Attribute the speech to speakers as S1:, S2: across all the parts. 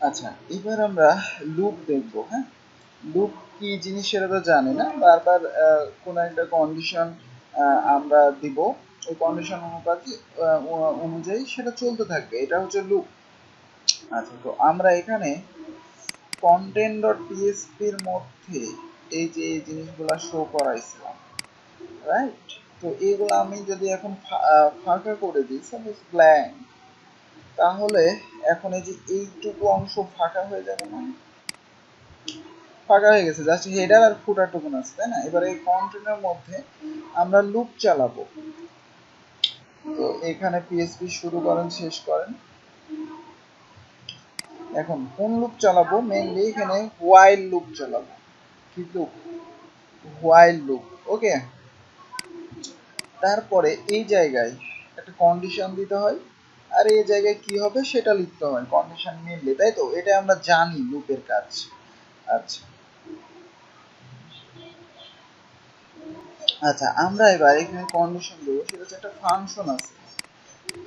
S1: আচ্ছা, এবার আমরা লুপ দেখবো। হ্যাঁ, লুপ কি জিনিস সেটা তো জানি না। বারবার কোনো একটা কন্ডিশন আমরা দিব, ওই কন্ডিশন অনুযায়ী সেটা চলতে থাকবে, এটা হচ্ছে লুপ। আচ্ছা, তো আমরা এখানে কন্টেন্ট ডট পিএসপির মধ্যে এই যে এই জিনিসগুলা শো করাইছিলাম, রাইট? তো এইগুলো আমি যদি এখন ফাঁকা করে দিই, সাপোজ ব্ল্যাঙ্ক, তাহলে এখন এই যে এইটুকু অংশ ফাঁকা হয়ে যাবে না? ফাঁকা হয়ে গেছে, জাস্ট হেডার আর ফুটার টুকুন আছে, তাই না? এবার এই কন্টেন্টের মধ্যে আমরা লুপ চালাবো। তো এখানে পিএসপি শুরু করেন, শেষ করেন। এখন কোন লুপ চালাবো? মেইনলি এখানে হোয়াইল লুপ চালাবো। কি লুপ? While loop. ওকে, তারপরে এই জায়গায় একটা কন্ডিশন দিতে হয়, আর এই জায়গায় কি হবে সেটা লিখতে হয় কন্ডিশন মিললে, তাই তো? এটা আমরা জানি লুপের কাজ। আচ্ছা আচ্ছা, আমরা এবার এখানে কন্ডিশন দেবো, সেটা হচ্ছে একটা ফাংশন আছে,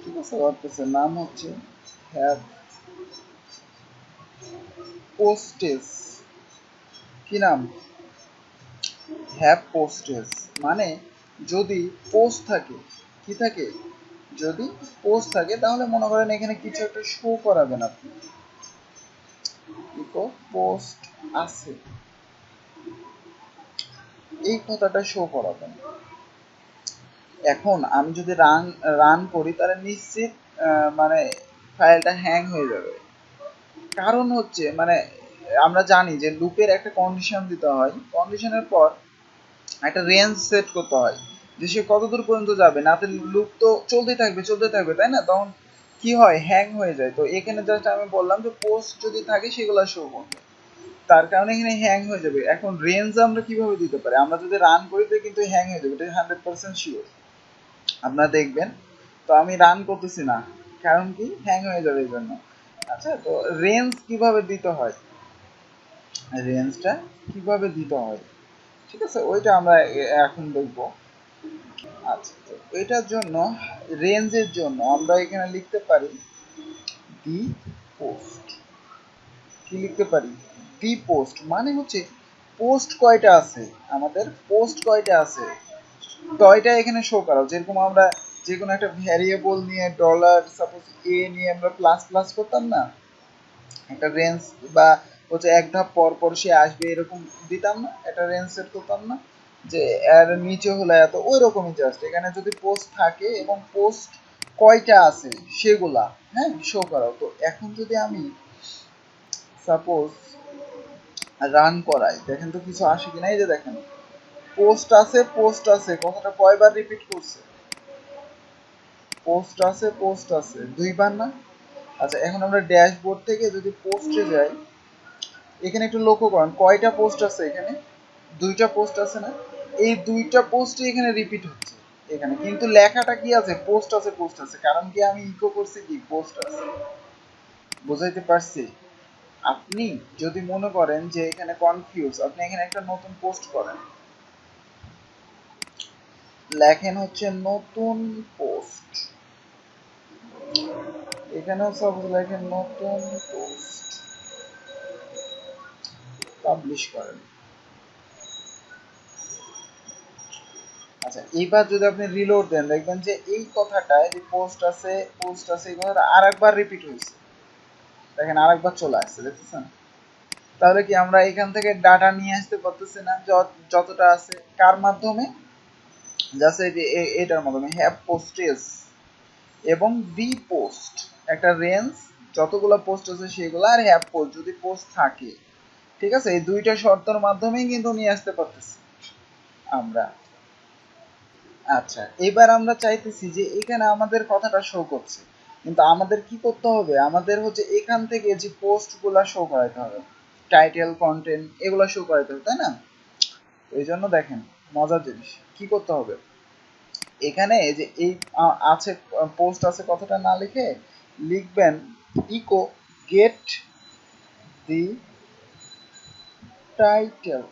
S1: ঠিক আছে? ওয়ার্ডপ্রেসের নাম হচ্ছে হ্যাভ পোস্টেজ। কি নাম? Have postage. মানে যদি পোস্ট থাকে, কি থাকে? যদি পোস্ট থাকে তাহলে মনে করেন এখানে কিছু একটা শো করাবেন আপনি, ইকো পোস্ট আছে, এই কথাটা শো করাবেন। এখন আমি যদি রান করি তাহলে নিশ্চিত মানে ফাইলটা হ্যাং হয়ে যাবে। কারণ হচ্ছে মানে আমরা জানি যে লুপের একটা কন্ডিশন দিতে হয়, কন্ডিশনের পর একটা রেঞ্জ সেট করতে হয় যে সে কতদূর পর্যন্ত যাবে, না তো লুপ তো চলতে থাকবে, তাই না? তখন কি হয়, হ্যাং হয়ে যায়। তো এখানে জাস্ট আমি বললাম যে পোস্ট যদি থাকে সেগুলো শো করবে, তার কারণে এখানে হ্যাং হয়ে যাবে। এখন রেঞ্জ আমরা কিভাবে দিতে পারি? আমরা যদি রান করি তো কিন্তু হ্যাং হয়ে যাবে, এটা 100% শিওর। আপনারা দেখবেন। তো আমি রান করতেছি না, কারণ কি, হ্যাং হয়ে যাবে এই জন্য। আচ্ছা, তো রেঞ্জ কিভাবে দিতে হয়, রেঞ্জটা কিভাবে দিতে হয়, ঠিক আছে, ওইটা আমরা এখন দেখবো। আচ্ছা, তো এটার জন্য, রেঞ্জের জন্য আমরা এখানে লিখতে পারি দি পোস্ট। কি লিখতে পারি? দি পোস্ট মানে হচ্ছে পোস্ট কয়টা আছে, আমাদের পোস্ট কয়টা আছে টয়টা এখানে শো করা। যেরকম আমরা যে কোনো একটা ভ্যারিয়েবল নিয়ে ডলার সাপোজ এ নিয়ে আমরা প্লাস প্লাস করতাম না, একটা রেঞ্জ, বা হচ্ছে এক ধাপ পর পর সে আসবে এরকম দিতাম না, একটা রেঞ্জ সেট করতাম না, যে এর নিচে হলো এত, ওই রকমই জাস্ট এখানে যদি পোস্ট থাকে এবং পোস্ট কয়টা আছে সেগুলা, হ্যাঁ, শো করাও। তো এখন যদি আমি সাপোজ রান করাই, দেখেন তো কিছু আসে কিনা। এই যে দেখেন, পোস্ট আছে কথাটা কয়বার রিপিট করছে? পোস্ট আছে দুইবার না? আচ্ছা, এখন আমরা ড্যাশবোর্ড থেকে যদি পোস্টে যাই, এখানে একটু লক্ষ্য করেন কয়টা পোস্ট আছে এখানে? দুইটা পোস্ট আছে না? এই দুইটা পোস্টই এখানে রিপিট হচ্ছে এখানে, কিন্তু লেখাটা কি আছে? পোস্ট আছে। কারণ কি, আমি ইকো করছি কি পোস্ট আছে। বুঝাইতে পারছি? আপনি যদি মনে করেন যে এখানে কনফিউজ, আপনি এখানে একটা নতুন পোস্ট করেন, লেখেন হচ্ছে নতুন পোস্ট, এখানেও সাপোজ লেখেন নতুন পোস্ট, পাবলিশ করেন। আচ্ছা, এইবার যদি আপনি রিলোড দেন, দেখবেন যে এই কথাটায় যে পোস্ট আছে এই কথাটা আরেকবার রিপিট হয়েছে। দেখেন আরেকবার চলে আসছে, দেখতেছেন? তাহলে কি আমরা এখান থেকে ডাটা নিয়ে আসতে পারতেছি না? যতটা আছে কার মাধ্যমে? জাস্ট এই যে এটার মাধ্যমে, হ্যাভ পোস্টেজ এবং দি পোস্ট, একটা রেঞ্জ, যতগুলো পোস্ট আছে সেগুলো, আর হ্যাভ পোস্ট যদি পোস্ট থাকে, ঠিক আছে? এই দুইটা শর্তের মাধ্যমেই কিন্তু নিয়ে আসতে পারতেছি আমরা। আচ্ছা, এবার আমরা চাইতেছি যে এখানে আমাদের কথাটা শো করছে, কিন্তু আমাদের কি করতে হবে? আমাদের হচ্ছে এখান থেকে যে পোস্ট গুলা শো করাইতে হবে, টাইটেল কন্টেন্ট এগুলো শো করাইতে হবে, তাই না? এই জন্য দেখেন মজার জিনিস কি করতে হবে, এখানে যে এই আছে পোস্ট আছে কথাটা না লিখে লিখবেন ইকো গেট দি টাইটেল।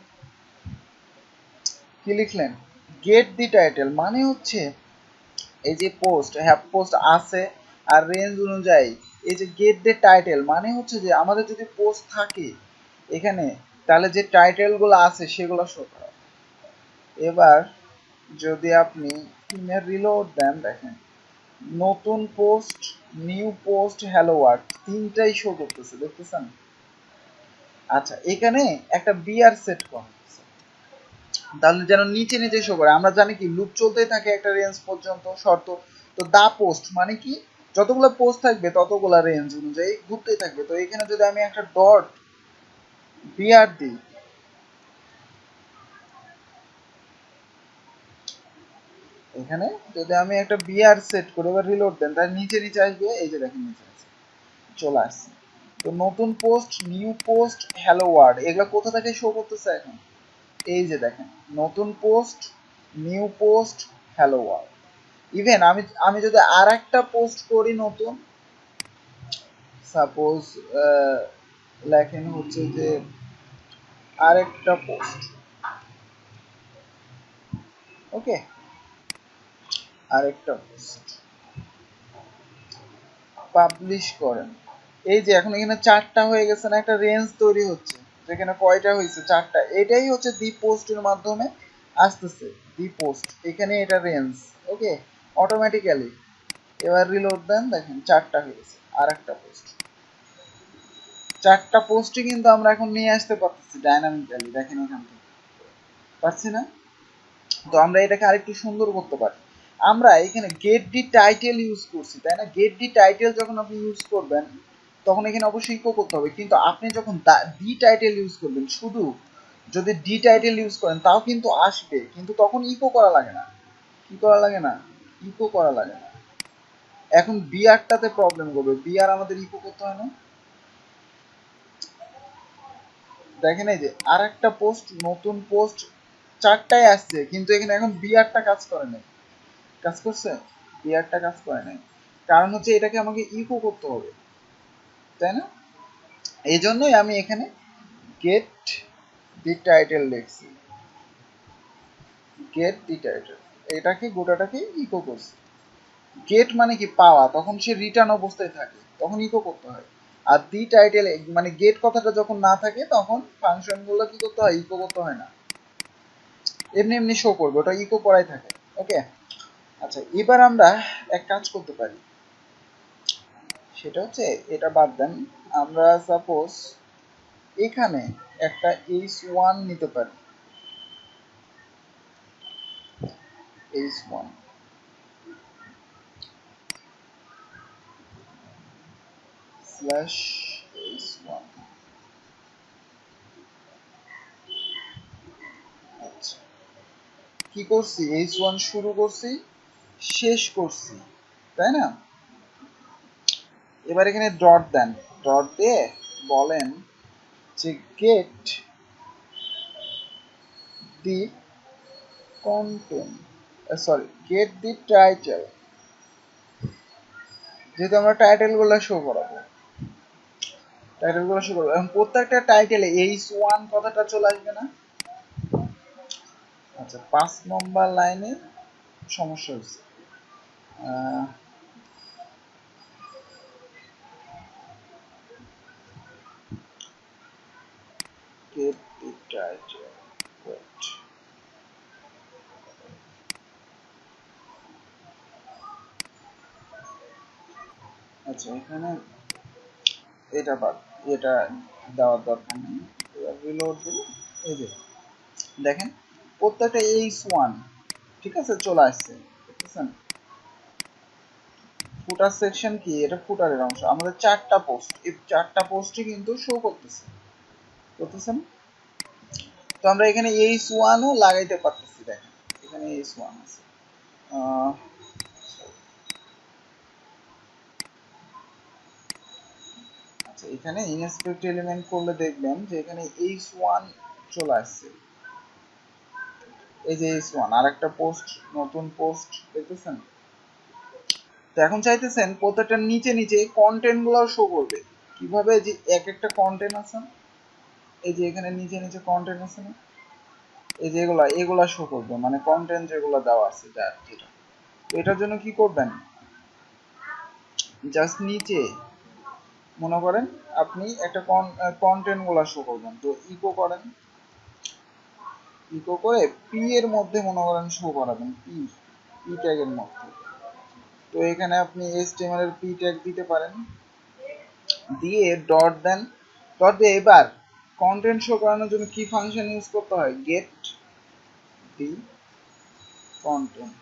S1: কি লিখলেন? গেট দি টাইটেল মানে হচ্ছে এই যে পোস্ট, হ্যাভ পোস্ট আছে আর রেঞ্জ অনুযায়ী এই যে গেট ডে টাইটেল মানে হচ্ছে যে আমাদের যদি পোস্ট থাকে এখানে, তাহলে যে টাইটেলগুলো আছে সেগুলো শো করা। এবার যদি আপনি রিলোড দেন, দেখেন নতুন post, new post, hello world তিনটাই শো করতেছে, দেখতেছেন? আচ্ছা, এখানে একটা বিআর সেট করা, তাহলে যেন নিচে নিচে শো করে। আমরা জানি কি লুপ চলতেই থাকে একটা রেঞ্জ পর্যন্ত শর্ত। তো দা পোস্ট মানে কি, যতগুলো পোস্ট থাকবে ততগুলো রেঞ্জ অনুযায়ী ঘুরতেই থাকবে। তো এখানে যদি আমি একটা ডট বিআর দিই, এখানে যদি আমি একটা বিআর সেট করি, এবার রিলোড দেন, তার নিচে নিচে আসবে, এই যে দেখেন নিচে নিচে চলে আসছে। তো নতুন post, new post, hello world এগুলো কোথা থেকে শো করতেছে এখন? এই যে দেখেন নতুন post, new post, hello world. Even আমি আমি যদি আর একটা পোস্ট করি নতুন, সাপোজ লেখেন হচ্ছে যে আরেকটা পোস্ট, ওকে, আরেকটা পোস্ট পাবলিশ করেন, এই যে এখন এখানে চারটা হয়ে গেছে না, একটা রেঞ্জ তৈরি হচ্ছে, যেখানে কয়টা হয়েছে? চারটা। এটাই হচ্ছে দি পোস্টের মাধ্যমে আসতেছে, দি পোস্ট এখানে এটা রেঞ্জ, ওকে, অটোমেটিক্যালি। এবার রিলোড দেন, দেখেন চারটা হয়ে গেছে, আর একটা পোস্ট, চারটা পোস্টই কিন্তু আমরা এখন নিয়ে আসতে পারতেছি ডাইনামিক্যালি, দেখেন এখান থেকে পারছি না? তো আমরা এটাকে আরেকটু সুন্দর করতে পারি। আমরা এখানে গেট ডি টাইটেল ইউজ করছি, তাই না? গেট ডি টাইটেল যখন আপনি ইউজ করবেন তখন এখানে অবশ্যই ইকো করতে হবে, কিন্তু আপনি যখন ডি টাইটেল ইউজ করবেন, শুধু যদি ডি টাইটেল ইউজ করেন তাও কিন্তু আসবে, কিন্তু তখন ইকো করা লাগে না। কি করা লাগে না? ইকো করা লাগে না। এখন বিআরটাতে প্রবলেম করবে, বিআর আমাদের ইকো করতে হয় না। দেখেন এই যে আর একটা পোস্ট, নতুন পোস্ট চারটায় আসছে, কিন্তু এখানে এখন বিআরটা কাজ করে নাই। কাজ করছে? বিআরটা কাজ করে নাই, কারণ হচ্ছে এটাকে আমাকে ইকো করতে হবে, তাই না? এই জন্যই আমি এখানে গেট দি টাইটেল লিখছি, গেট দি টাইটেল, এটাকে গোটাটাকে ইকো করছি। গেট মানে কি পাওয়া, তখন সে রিটার্ন অবস্থায় থাকে, তখন ইকো করতে হয়। আর দি টাইটেল মানে গেট কথাটা যখন না থাকে তখন ফাংশনগুলো কি করতে হয়? ইকো করতে হয় না, এমনি এমনি শো করবে, ওটা ইকো করাই থাকে, ওকে। আচ্ছা, এবার আমরা এক কাজ করতে পারি, সেটা হচ্ছে এটা বাদ দেন, আমরা সাপোজ এখানে একটা h1 নিতে পারি, h1 স্ল্যাশ h1। আচ্ছা, কি করছি? h1 শুরু করছি, শেষ করছি, তাই না? এবার এখানে ডট দেন, ডট দিয়ে বলেন যে গেট দি কন্টেন্ট, সরি, গেট দি টাইটেল, যেহেতু আমরা টাইটেলগুলো শো করাবো, টাইটেলগুলো শো করবো, এবং প্রত্যেকটা টাইটেলে h1 কথাটা চলে আসবে না? আচ্ছা, 5 নম্বর লাইনে সমস্যা হচ্ছে, get the title, wait, আচ্ছা এখানে এটা বাদ, এটা দেওয়ার দরকার নেই। এবার রিলোড দিলে এই যে দেখেন প্রত্যেকটা h1, ঠিক আছে, চলে আসছে, দেখতেছেন? ফুটার সেকশন কি? এটা ফুটারের অংশ, আমাদের চারটা পোস্ট, এই চারটা পোস্টই কিন্তু শো করতেছে, করতেছেন? তো আমরা এখানে h1 ও লাগাইতে পারতেছি, দেখেন এখানে h1 আছে। আচ্ছা, এখানে ইনস্পেক্ট এলিমেন্ট করলে দেখবেন যে এখানে h1 চলে আসছে, এই যে h1 আর একটা পোস্ট, নতুন পোস্ট, দেখতেছেন? তো এখন চাইতেছেন প্রত্যেকটার নিচে নিচে কন্টেন্ট গুলো শো করবে, কিভাবে? যে এক একটা কন্টেন্ট আছে, এই যে এখানে নিচে নিচে কন্টেন্ট আছে না, এই যে এগুলা এগুলা শো করবে, মানে কন্টেন্ট যেগুলো দেওয়া আছে, যেটা। তো এটার জন্য কি করবেন? জাস্ট নিচে মনে করেন আপনি একটা কন্টেন্ট গুলা শো করবেন, তো ইকো করেন, ইকো করে পি এর মধ্যে মনে করেন শো করাবেন, পি পি ট্যাগের মধ্যে। তো এখানে আপনি HTML এর পি ট্যাগ দিতে পারেন, দিয়ে ডট দেন, ডট দিয়ে এবার কন্টেন্ট শো করানোর জন্য কি ফাংশন ইউজ করতে হয়, গেট দি কন্টেন্ট।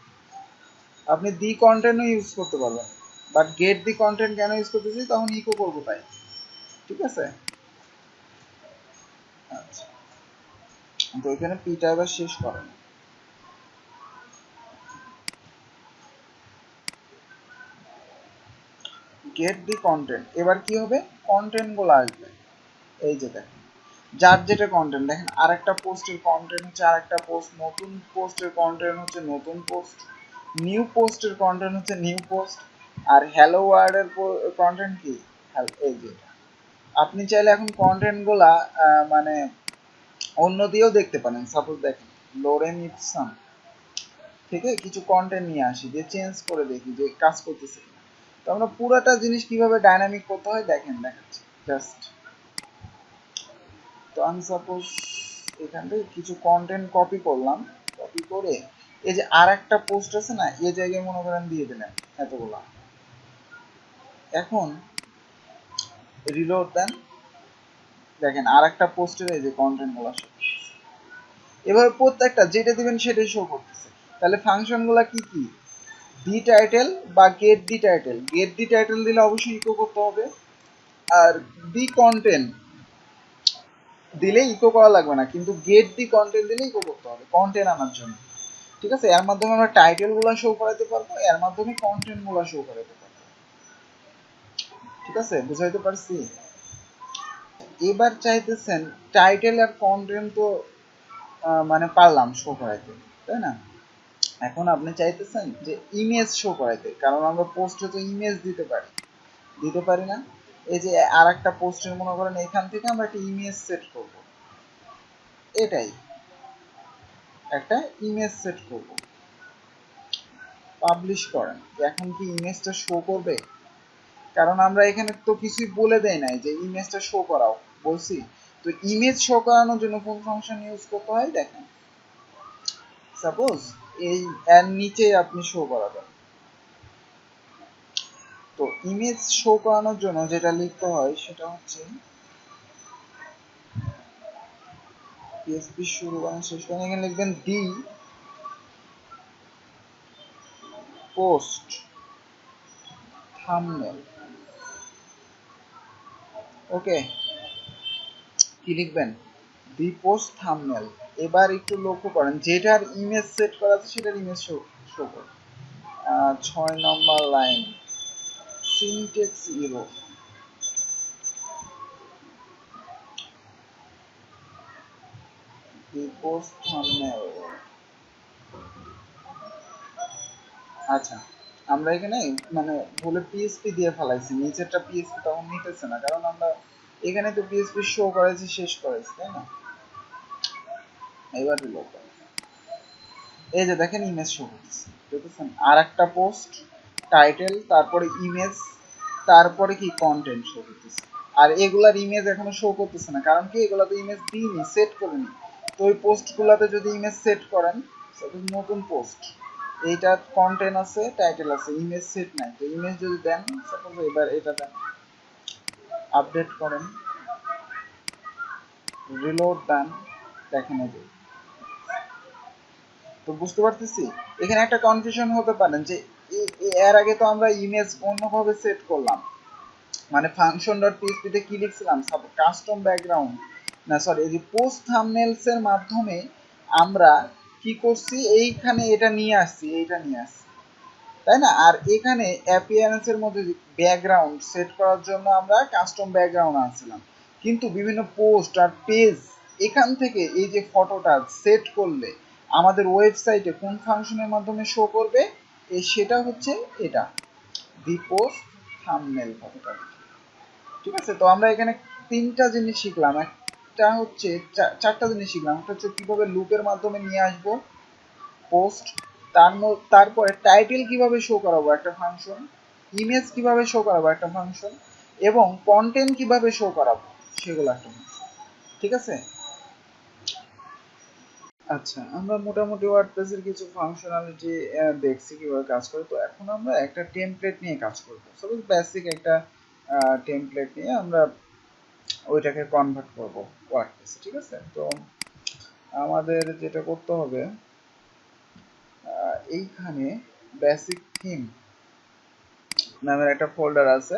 S1: আপনি দি কন্টেন্টও ইউজ করতে পারবেন, বাট গেট দি কন্টেন্ট কেন ইউজ করতেছি, তখন ইকো করবো তাই, ঠিক আছে। আচ্ছা, তো এখানে পিটা এবার শেষ করেন, গেট দি কন্টেন্ট। এবার কি হবে, কন্টেন্ট গুলো আসবে, এই যে দেখেন যার যেটা কন্টেন্ট, দেখেন আরেকটা পোস্টের কন্টেন্ট হচ্ছে আরেকটা পোস্ট, নতুন পোস্টের কন্টেন্ট হচ্ছে নতুন পোস্ট, নিউ পোস্টের কন্টেন্ট হচ্ছে নিউ পোস্ট, আর হ্যালো ওয়ার্ল্ডের কন্টেন্ট কি, এই যে। আপনি চাইলে এখন কন্টেন্ট গুলা মানে অন্য দিয়েও দেখতে পারেন। সাপোজ দেখেন লোরেন ইপসন থেকে কিছু কন্টেন্ট নিয়ে আসি, দিয়ে চেঞ্জ করে দেখি যে কাজ করতেছে। তো আমরা পুরাটা জিনিস কিভাবে ডাইনামিক করতে হয় দেখেন, দেখাচ্ছি জাস্ট। তো আমি সাপোজ এখান থেকে কিছু কন্টেন্ট কপি করলাম, কপি করে এই যে আর একটা পোস্ট আছে না, এই জায়গায় মনে করেন দিয়ে দিলেন এতগুলা। এখন রিলোড দেন, দেখেন আর একটা পোস্টের এই যে কন্টেন্ট গুলা শো, এভাবে প্রত্যেকটা যেটা দিবেন সেটাই শো করতেছে। তাহলে ফাংশন গুলা কি কি, দি টাইটেল বা গেট দি টাইটেল, গেট দি টাইটেল দিলে অবশ্যই ইকো করতে হবে, আর দি কন্টেন্ট দিলে ইকো করা লাগবে না, কিন্তু গেট দি কন্টেন্ট দিলে ইকো করতে হবে কন্টেন্ট আনার জন্য, ঠিক আছে। এর মাধ্যমে আমরা টাইটেল গুলা শো করাতে পারবো, এর মাধ্যমে কন্টেন্ট গুলা শো করাতে পারবো, ঠিক আছে, বুঝাইতে পারছি। এবার চাইতেছেন টাইটেল আর কন্টেন্ট তো মানে পারলাম শো করাইতে, তাই না। এখন আপনি চাইতেছেন যে ইমেজ শো করাইতে, কারণ আমরা পোস্টে তো ইমেজ দিতে পারি না। এই যে আর একটা পোস্টের মনে করেন এখান থেকে আমরা একটা ইমেজ সেট করব, এটাই একটা ইমেজ সেট করব, পাবলিশ করেন। এখন কি ইমেজটা শো করবে, কারণ আমরা এখানে তো কিছুই বলে দেই নাই যে ইমেজটা শো করাও, বলছি। তো ইমেজ শো করানোর জন্য কোন ফাংশন ইউজ করতে হয় দেখেন, সাপোজ এই এর নিচে আপনি শো করাবেন। তো ইমেজ শো করানোর জন্য যেটা লিখতে হয় সেটা হচ্ছে পিএসপি শুরু করেন শেষ করেন, এখানে লিখবেন দি পোস্ট থাম্বনেল, ওকে। কি লিখবেন, দি পোস্ট থাম্বনেল। এবার একটু লক্ষ্য করেন যেটার ইমেজ সেট করা আছে সেটার ইমেজ শো করে। 6 নম্বর line, syntax error, the post thumbnail. আচ্ছা, আমরা এখানে মানে ভুলে পিএসপি দিয়ে ফেলাইছি, নিচেরটা পিএসপি তখন নিতেছে না, কারণ আমরা এখানে তো পিএসপি শো করেছি শেষ করেছি, তাই না। এবার লোক এই যে দেখেন ইমেজ শো করতেছে, দেখতেছেন আর একটা পোস্ট টাইটেল, তারপরে ইমেজ, তারপরে কি কন্টেন্ট শো করতেছে। আর এগুলার ইমেজ এখনো শো করতেছে না, কারণ কি এগুলাতে ইমেজ দিইনি, সেট করিনি। তো ওই পোস্ট গুলাতে যদি ইমেজ সেট করেন, নতুন পোস্ট, এইটা কন্টেন্ট আছে, টাইটেল আছে, ইমেজ সেট নাই, তো ইমেজ যদি দেন, সাপোজ এবার এটা দেন, আপডেট করেন, রিলোড দেন, দেখেন এই যে। তো বুঝতে পারতেছি এখানে একটা কনফিউশন হতে পারেন যে এর আগে তো আমরা ইমেজ অন্যভাবে সেট করলাম, মানে ফাংশন ডট পিএইচপি তে কি লিখছিলাম, কাস্টম ব্যাকগ্রাউন্ড, না সরি, এই যে পোস্ট থাম্বনেলস এর মাধ্যমে আমরা কি করছি, এইখানে এটা নিয়ে আসছি, এইটা নিয়ে আসছি, তাই না। আর এখানে অ্যাপিয়ারেন্স এর মধ্যে ব্যাকগ্রাউন্ড সেট করার জন্য আমরা কাস্টম ব্যাকগ্রাউন্ড আনছিলাম, কিন্তু বিভিন্ন পোস্ট আর পেজ এখান থেকে এই যে ফটোটা সেট করলে আমাদের ওয়েবসাইটে কোন ফাংশনের মাধ্যমে শো করবে, সেটা হচ্ছে এটা, দি পোস্ট থাম্বনেল ফটোটা, ঠিক আছে। তো আমরা এখানে তিনটা জিনিস শিখলাম, একটা হচ্ছে চারটা জিনিস শিখলাম, একটা হচ্ছে কিভাবে লুপের মাধ্যমে নিয়ে আসবো পোস্ট, তারপরে টাইটেল কিভাবে শো করাবো একটা ফাংশন, ইমেজ কিভাবে শো করাবো একটা ফাংশন, এবং কন্টেন্ট কিভাবে শো করাবো সেগুলো একটা, ঠিক আছে। আচ্ছা, আমরা মোটামুটি ওয়ার্ডপ্রেসের কিছু ফাংশনালিটি দেখছি কিভাবে কাজ করে। তো এখন আমরা একটা টেমপ্লেট নিয়ে কাজ করব। সাপোজ বেসিক একটা টেমপ্লেট নিয়ে আমরা ওইটাকে কনভার্ট করব ওয়ার্ডপ্রেসে, ঠিক আছে। তো আমাদের যেটা করতে হবে, এইখানে বেসিক থিম নামের একটা ফোল্ডার আছে।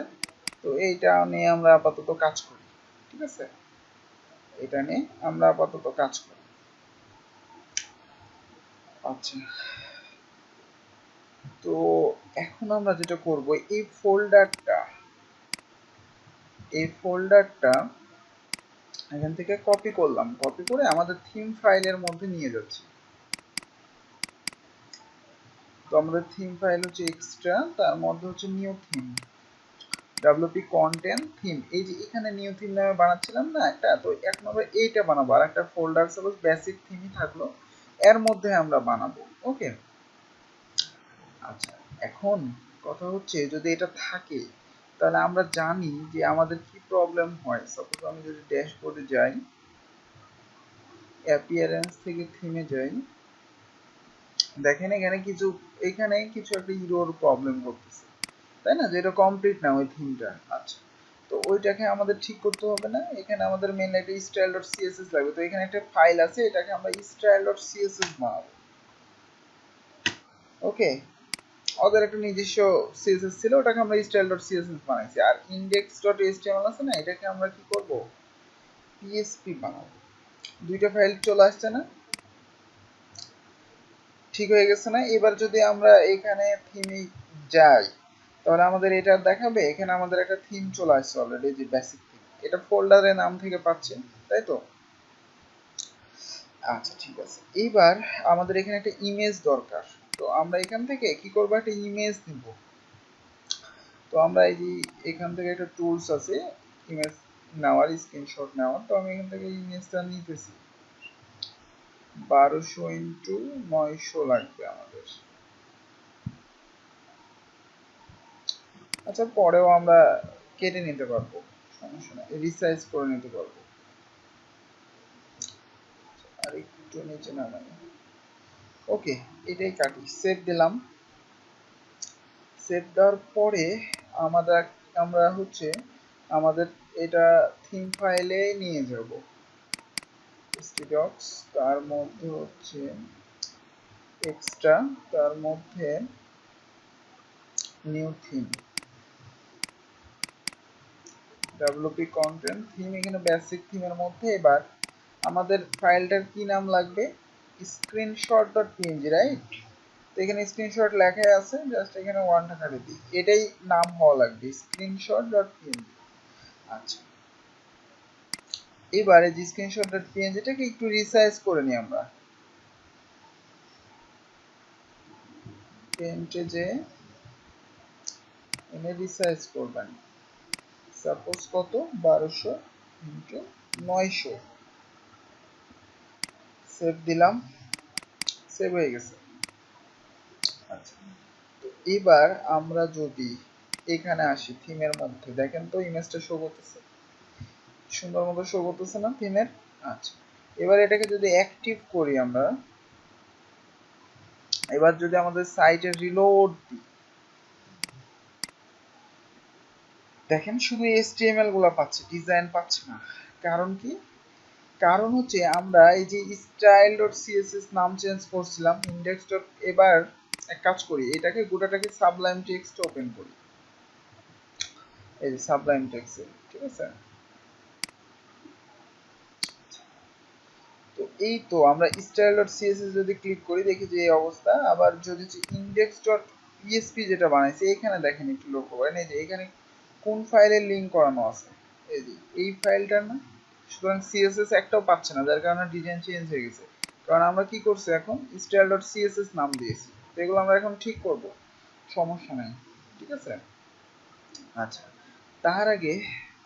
S1: তো এইটা নিয়ে আমরা আপাতত কাজ করি, ঠিক আছে। এটা নিয়ে আমরা আপাতত কাজ করি। আচ্ছা, তো এখন আমরা যেটা করব, এই ফোল্ডারটা এখান থেকে কপি করলাম, কপি করে আমাদের থিম ফাইলের মধ্যে নিয়ে যাচ্ছি। তো আমাদের থিম ফাইল হচ্ছে এক্সট্রা, তার মধ্যে হচ্ছে new theme, WP content theme. এই যে এখানে নিউ থিম নামে বানাচ্ছিলাম না একটা, তো এখন আমরা এইটা বানাবো। আর একটা ফোল্ডার সাপোজ বেসিক থিমই থাকলো, এর মধ্যে আমরা বানাবো। ওকে, আচ্ছা। এখন কথা হচ্ছে যদি এটা থাকে তাহলে আমরা জানি যে আমাদের কি প্রবলেম হয়। সাপোজ আমি যদি ড্যাশবোর্ডে যাই, অ্যাপিয়ারেন্স থেকে থিমে যাই, দেখেন এখানে কিছু একটা ইরোর প্রবলেম করতেছে, তাই না, যে এটা কমপ্লিট না ওই থিমটা। আচ্ছা, তো ওইটাকে আমাদের ঠিক করতে হবে না। এখানে আমাদের মেন একটা style.css লাগবে। তো এখানে একটা ফাইল আছে, এটাকে আমরা style.css বানাবো। ওকে, ওদের একটা নিজস্ব সিএসএস ছিল, ওটাকে আমরা style.css বানাইছি। আর index.html আছে না, এটাকে আমরা কি করব, পিএসপি বানাবো। দুইটা ফাইল চলে আসছে না, ঠিক হয়ে গেছে না। এবার যদি আমরা এখানে থিমে যাই তাহলে আমাদের এটা দেখাবে, এখানে আমাদের একটা থিম চলে আসছে অলরেডি, যে বেসিক থিম। এটা ফোল্ডারের নাম থেকে পাচ্ছেন, তাই তো। আচ্ছা, ঠিক আছে। এইবার আমাদের এখানে একটা ইমেজ দরকার। তো আমরা এখান থেকে কি করব, একটা ইমেজ নিব। তো আমরা এই যে এখান থেকে একটা টুলস আছে ইমেজ নেওয়ার, স্ক্রিনশট নেওয়ার। তো আমি এখান থেকে ইমেজটা নিতেছি। 1200x900 লাগবে আমাদের। আচ্ছা, পরেও আমরা কেটে নিতে পারবো, সমস্যা নেই, রিসাইজ করে নিতে পারবো। আর একটু নিচে নামাই। ওকে, এটাই কাটি, সেভ দিলাম। সেভ দেওয়ার পরে আমরা হচ্ছে আমাদের এটা থিম ফাইলে নিয়ে যাব। stdocs, তার মধ্যে হচ্ছে এক্সট্রা, তার মধ্যে new theme, WP content theme. এখানে বেসিক থিমের মধ্যে এবার আমাদের ফাইলটার কি নাম লাগবে, screenshot.png, রাইট। তো এখানে স্ক্রিনশট লেখাই আছে, জাস্ট এখানে ওয়ানটা কাটে দিই, এটাই নাম হওয়া লাগবে, screenshot.png। আচ্ছা, এবারে যে screenshot.png-টাকে একটু রিসাইজ করে নিই আমরা। পেন্টে যে এনে রিসাইজ করবেন, সাপোজ কত, 1200x900। সেভ দিলাম, সেভ হয়ে গেছে। আচ্ছা, তো এবার আমরা যদি এখানে আসি থিমের মধ্যে, দেখেন তো ইমেজটা শো করতেছে, সুন্দর মতো শো করতেছে না থিমের। আচ্ছা, এবার এটাকে যদি অ্যাক্টিভ করি আমরা, এবার যদি আমাদের সাইটে রিলোড দিই, দেখেন শুধু HTML গুলা পাচ্ছে, ডিজাইন পাচ্ছে না। কারণ কি, কারণ হচ্ছে আমরা এই যে style.css নাম চেঞ্জ করছিলাম, index. এবার এক কাজ করি, এটাকে গোটাটাকে সাবলাইম টেক্সট ওপেন করি, এই যে সাবলাইম টেক্সট, ঠিক আছে। তো এই তো আমরা style.css যদি ক্লিক করি, দেখি যে এই অবস্থা। আবার যদি index.php যেটা বানাইছি, এখানে দেখেন একটু লক্ষ্য করেন, এই যে এখানে কোন ফাইলের লিংক করানো আছে, এই যে এই ফাইলটার না। সুতরাং সিএসএস একটাও পাচ্ছে না, যার কারণে ডিজাইন চেঞ্জ হয়ে গেছে। কারণ আমরা কি করছি, এখন style.css নাম দিয়েছি। তো এগুলো আমরা এখন ঠিক করব, সমস্যা নাই, ঠিক আছে। আচ্ছা, তার আগে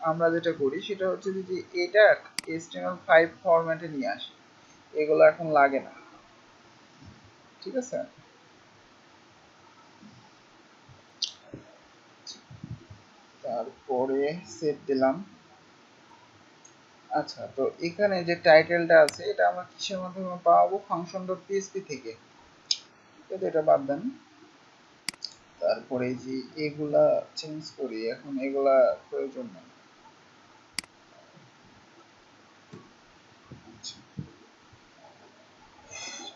S1: আমরা যেটা করি সেটা হচ্ছে যে এটা HTML5 ফরম্যাটে নিয়ে আসি। এগুলো এখন লাগে না, ঠিক আছে। তারপরে সেভ দিলাম। আচ্ছা, তো এখানে যে টাইটেলটা আছে এটা আমরা কিসের মাধ্যমে পাবো? ফাংশন ডট পিএসপি থেকে, তো এটা বাদ দেন। তারপরে যে এগুলা চেঞ্জ করি, এখন এগুলা প্রয়োজন নেই।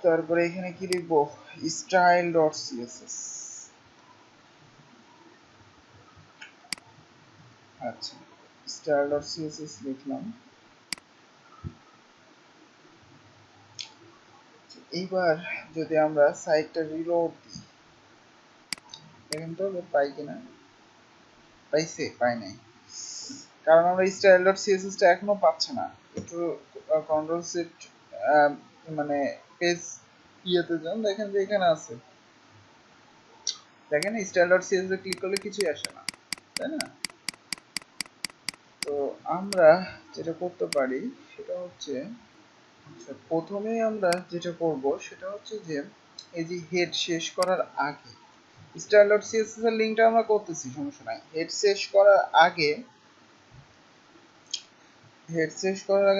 S1: তারপরে এখানে কি লিখবো? Style dot CSS. আচ্ছা, স্টাইল ডট সিএসএস লিখলাম। এইবার যদি আমরা সাইটটা রিলোড দিই, দেখেন তো পাই কিনা। পাইছে? পাই নাই, কারণ আমরা স্টাইল ডট সিএসএস টা এখনো পাচ্ছে না। একটু কন্ট্রোল শিফট মানে পেজ ইয়েতে যান, দেখেন যে এখানে আছে। দেখেন স্টাইল ডট সিএসএস ক্লিক করলে কিছুই আসে না, তাই না? তো আমরা যেটা করতে পারি সেটা হচ্ছে, প্রথমেই আমরা যেটা করব সেটা হচ্ছে যে এই যে হেড শেষ করার আগে স্টাইল ডট সিএসএস এর লিংকটা আমরা করতেছি, সমস্যা নাই। হেড শেষ করার আগে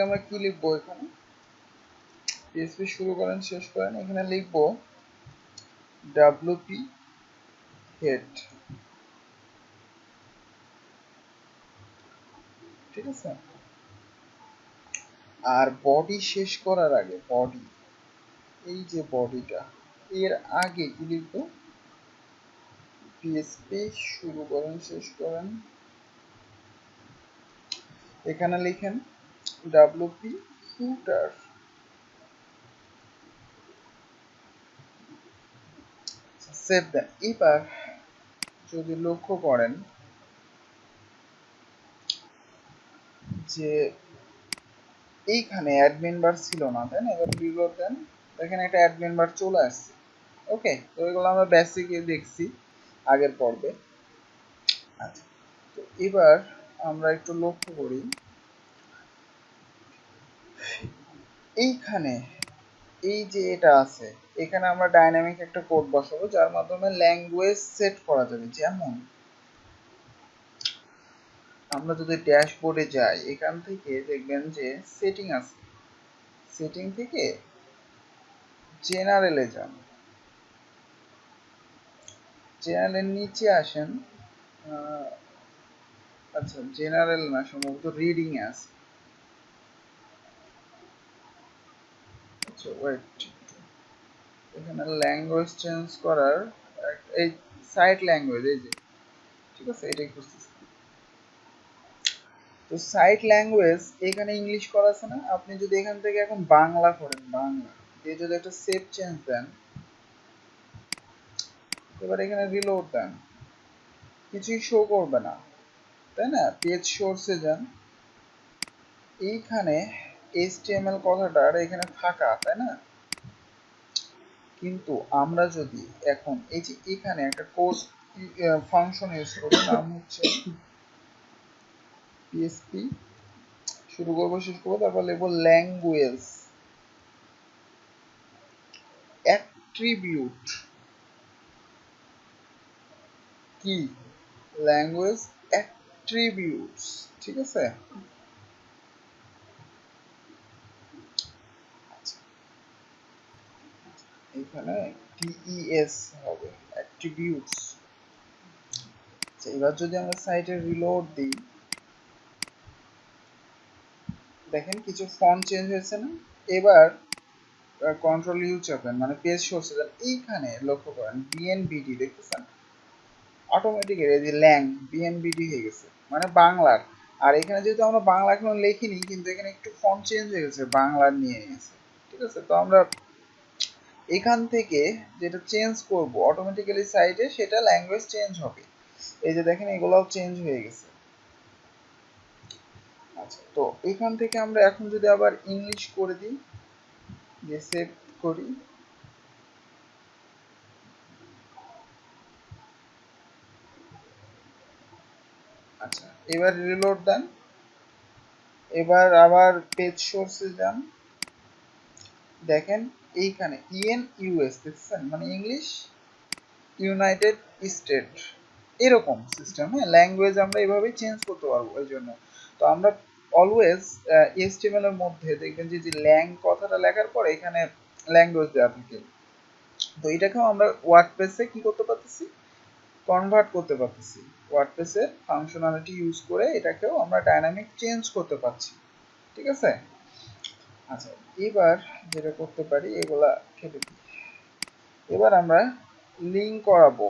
S1: আমরা কি লিখবো? এখানে পিএসপি শুরু করেন শেষ করেন, এখানে লিখবো ডব্লিউপি হেড, ঠিক আছে? আর বডি শেষ করার আগে, বডি, এই যে বডিটা, এর আগে কি লিখবো? পিএসপি শুরু করেন শেষ করেন, এখানে লিখেন ডব্লিউপি ফুটার। সেভ দেন। এবার যদি লক্ষ্য করেন যে এইখানে অ্যাডমিন বার ছিল না, তাই না? এবার রিলোড দেন, দেখেন একটা অ্যাডমিন বার চলে আসছে। ওকে, তো এগুলো আমরা বেসিকে দেখছি আগের পর্বে। আচ্ছা, তো এবার আমরা একটু লক্ষ্য করি, এইখানে এই যে এটা আছে, এখানে আমরা ডাইনামিক একটা কোড বসাবো যার মাধ্যমে ল্যাঙ্গুয়েজ সেট করা যাবে। যেমন আমরা যদি ড্যাশবোর্ডে যাই, এখান থেকে দেখবেন যে সেটিং আছে, সেটিং থেকে জেনারেলে যান, জেনারেলের নিচে আসেন। আচ্ছা, জেনারেল না, সম্ভবত রিডিং আছে। আচ্ছা ওয়েট, এখানে ল্যাঙ্গুয়েজ চেঞ্জ করার এই সাইট ল্যাঙ্গুয়েজ, এই যে, ঠিক আছে, এটাই খুঁজতেছি। তো সাইট ল্যাঙ্গুয়েজ এখানে ইংলিশ করা আছে না? আপনি যদি এখান থেকে এখন বাংলা করেন, বাংলা দিয়ে যদি একটা সেভ চেঞ্জ দেন, এবার এখানে রিলোড দেন, কিছুই শো করবে না, তাই না? পেজ সোর্সে যান, এইখানে HTML কথাটার এখানে ফাঁকা, তাই না? কিন্তু আমরা যদি এখন এই যে এখানে একটা কোড ফাংশন ইউজ করি, নাম হচ্ছে পিএসপি শুরু করবো শেষ করবো, তারপর লিখবো ল্যাঙ্গুয়েজ অ্যাট্রিবিউট, কি? ল্যাঙ্গুয়েজ অ্যাট্রিবিউটস, ঠিক আছে? এখানে টিইএস হবে, অ্যাট্রিবিউটস। এবার যদি আমরা সাইটে রিলোড দিই, দেখেন কিছু ফন্ট চেঞ্জ হয়েছে না? এবার কন্ট্রোল ইউ চাপেন, মানে পেজ সোর্সে যান, এইখানে লক্ষ্য করেন বিএনবিডি দেখতেছেন, অটোমেটিক এই যে ল্যাং বিএনবিডি হয়ে গেছে, মানে বাংলার। আর এখানে যেহেতু আমরা বাংলা এখনো লিখিনি, কিন্তু এখানে একটু ফন্ট চেঞ্জ হয়ে গেছে, বাংলার নিয়ে গেছে, ঠিক আছে? তো আমরা এখান থেকে যেটা চেঞ্জ করব অটোমেটিক্যালি সাইটে, সেটা ল্যাঙ্গুয়েজ চেঞ্জ হবে। এই যে দেখেন এগুলাও চেঞ্জ হয়ে গেছে। আচ্ছা, তো এখান থেকে আমরা এখন যদি আবার ইংলিশ করে দিই, যে সেভ করি, আচ্ছা এবার রিলোড দেন, এবার আবার পেজ সোর্সে যান, দেখেন এইখানে ইএন ইউএস দেখছেন, মানে ইংলিশ ইউনাইটেড স্টেট, এরকম সিস্টেম। হ্যাঁ, ল্যাঙ্গুয়েজ আমরা এভাবেই চেঞ্জ করতে পারবো। এই জন্য তো আমরা অলওয়েজ এইচটিএমএল এর মধ্যে দেখবেন যে ল্যাং কথাটা লেখার পরে এখানে ল্যাঙ্গুয়েজ দেওয়া থাকে। তো এটাকেও আমরা ওয়ার্ডপ্রেসে কি করতে পারতেছি, কনভার্ট করতে পারতেছি। ওয়ার্ডপ্রেসের ফাংশনালিটি ইউজ করে এটাকেও আমরা ডাইনামিক চেঞ্জ করতে পারছি। ঠিক আছে? আচ্ছা, এবার যেটা করতে পারি এগুলা কেটে দিই। এবার আমরা লিঙ্ক করাবো।